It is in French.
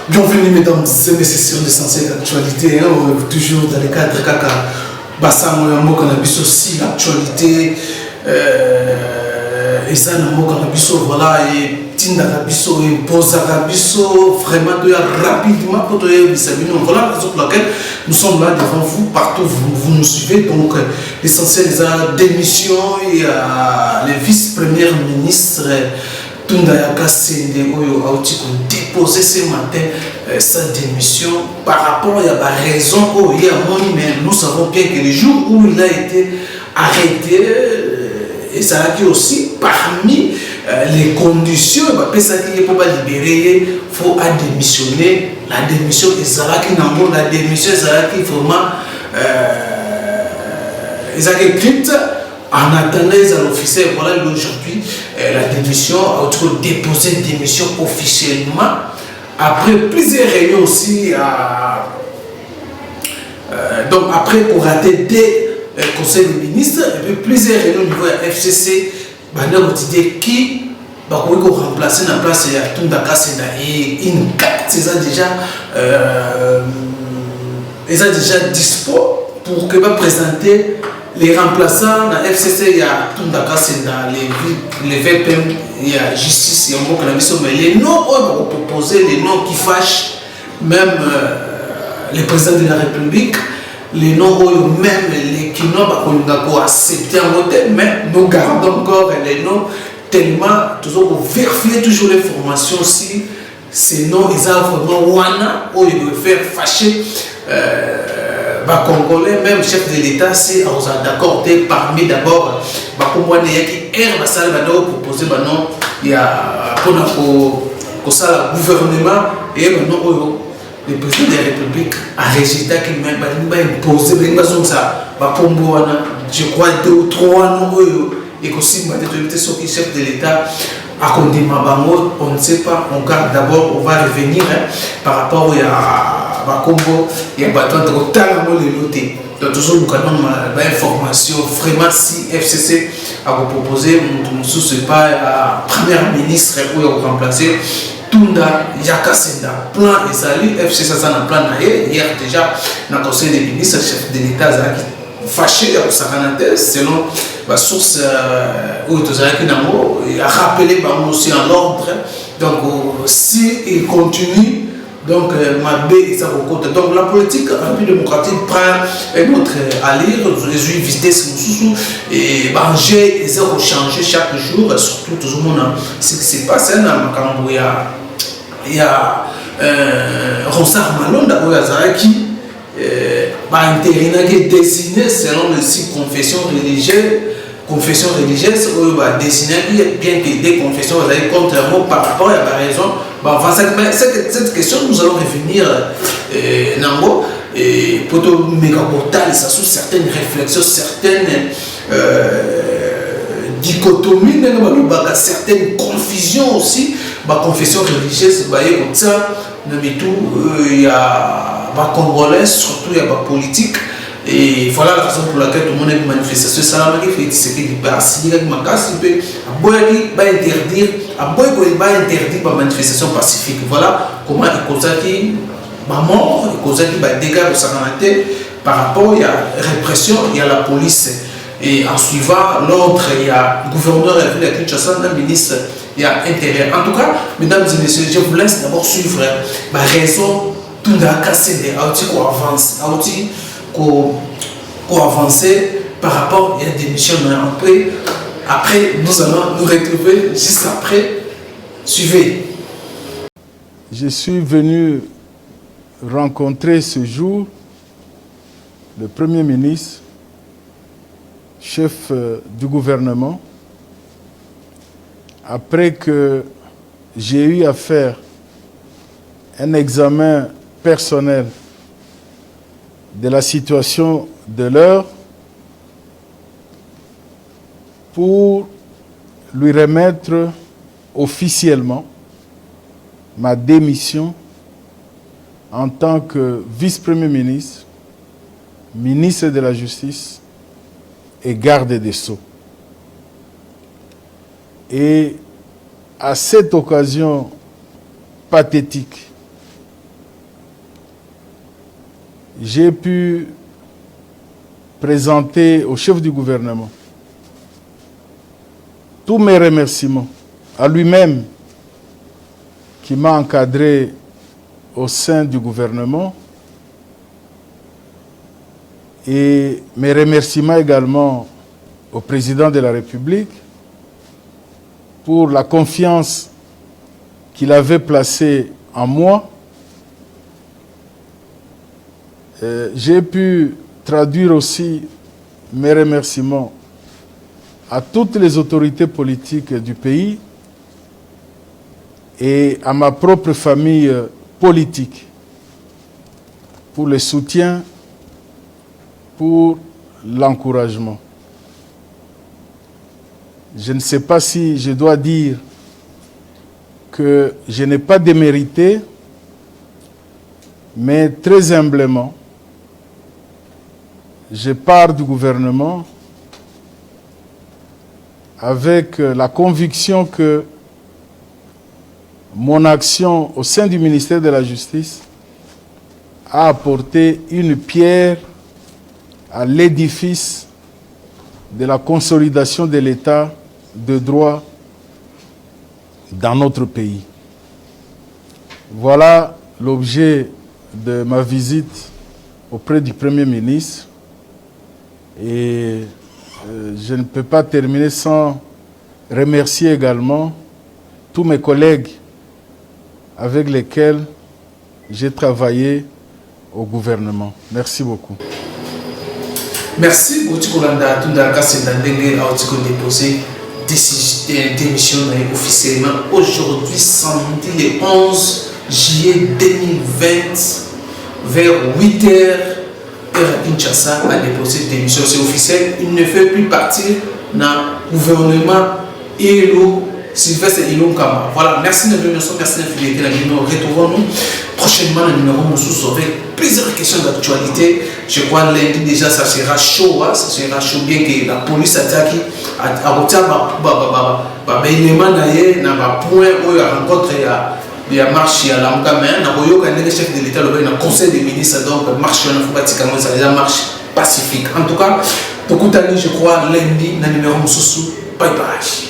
Bienvenue mesdames et messieurs de Essentiel d'actualité, toujours dans le cadre Kaka Bassamo Yambo Cannabis aussi, l'actualité et ça Nambo Cannabis, voilà, et Tinda Rabiso, et Posa Rabiso, vraiment rapidement pour te voilà la raison pour laquelle nous sommes là devant vous, partout vous nous suivez, donc l'essentiel des démissions et les vice-premiers ministres. Tunda Yakasende Oyo a déposé ce matin sa démission par rapport à la raison où il y a money, mais nous savons bien que le jour où il a été arrêté, et ça a été aussi parmi les conditions, ça qui est pour libérer, il faut démissionner. La démission est Nango, la démission est vraiment écrite. En attendant les officiels, voilà aujourd'hui la démission, a déposé une démission officiellement après plusieurs réunions aussi. Donc après qu'on raté des conseils des ministres, et puis plusieurs réunions au niveau de la FCC, qui va remplacer la place de Tundaka Senda et une carte, ils ont déjà dispo pour que va présenter les remplaçants dans FCC. Il y a Tundaka Senda, les VPM, il y a Justice, il y a Moko Cannabis, mais les noms on va proposer, les noms qui fâchent même les présidents de la République, les noms même les qui n'ont pas accepté en voter, mais nous gardons encore les noms tellement toujours vérifier toujours l'information si ces noms ils ont vraiment wana ou ils veulent faire fâcher Congolais, même chef de l'État, c'est d'accord parmi d'abord proposer il y a pour ça le gouvernement et maintenant le président de la République a résultat qu'il m'a imposé je crois 2 ou 3 noms et aussi le chef de l'État a condamné on ne sait pas, on garde d'abord, on va revenir par rapport à Bakombo, il y a bâton de temps le loté. Donc toujours nous avons information vraiment si FCC a proposé c'est pas la première ministre où il a remplacé Tunda Yakasenda. Plan Ezali, FCC ça a plan hier déjà dans le conseil des ministres, chef de l'État fâché selon la source où il a rappelé aussi en ordre. Donc si il continue, donc ma B et ça côté. Donc la politique démocratique prend un autre allure, les vitesse et manger et ça va changer chaque jour, surtout tout le monde ce qui se passe dans il y a Ronsard Malonda où Yazaraki intérieur qui est désigné selon les 6 confessions religieuses où désigné bien que des confessions contrairement par rapport à la raison. Cette question nous allons revenir Nango et pour tout mégaportal ça sous certaines réflexions, certaines dichotomies, certaines confusions aussi, confession religieuse, il y a Congolais, surtout il y a politique. Et voilà la raison pour laquelle tout le monde est manifestation. Ça va fait ce qu'il passe. Il y a interdire la manifestation pacifique. Voilà comment il cause qui mort, il cause qui dégâts par rapport à la répression, il y a la police. Et en suivant l'ordre, il y a le gouverneur de la Kinshasa, le ministre, il y a intérieur. En tout cas, mesdames et messieurs, je vous laisse d'abord suivre ma raison. Tout d'accord, c'est pour avancer par rapport à la démission. Après, nous allons nous retrouver juste après. Suivez. Je suis venu rencontrer ce jour le Premier ministre, chef du gouvernement, après que j'ai eu à faire un examen personnel de la situation de l'heure pour lui remettre officiellement ma démission en tant que vice-premier ministre, ministre de la Justice et garde des Sceaux. Et à cette occasion pathétique, j'ai pu présenter au chef du gouvernement tous mes remerciements à lui-même qui m'a encadré au sein du gouvernement et mes remerciements également au président de la République pour la confiance qu'il avait placée en moi. J'ai pu traduire aussi mes remerciements à toutes les autorités politiques du pays et à ma propre famille politique pour le soutien, pour l'encouragement. Je ne sais pas si je dois dire que je n'ai pas démérité, mais très humblement, je pars du gouvernement avec la conviction que mon action au sein du ministère de la Justice a apporté une pierre à l'édifice de la consolidation de l'État de droit dans notre pays. Voilà l'objet de ma visite auprès du Premier ministre. Et je ne peux pas terminer sans remercier également tous mes collègues avec lesquels j'ai travaillé au gouvernement. Merci beaucoup. Merci beaucoup. Déposé démission officiellement aujourd'hui, samedi le 11 juillet 2020, vers 8h, à Kinshasa, a déposé démission. C'est officiel, il ne fait plus partie d'un gouvernement élu. Sylvestre Ilom Kama. Voilà, merci de merci de fidélité. Retrouvons-nous prochainement le numéro Moussous avec plusieurs questions d'actualité. Je crois lundi déjà ça sera chaud, ça sera chaud bien que la police attaque à retard élément d'ailleurs na ba point où la rencontre ya marche à l'amkamen na boyo ka le chef de l'état le conseil des ministres donc marche na fabatikamo ça déjà marche pacifique. En tout cas, beaucoup d'amis je crois lundi na numéro Moussous. Bye bye.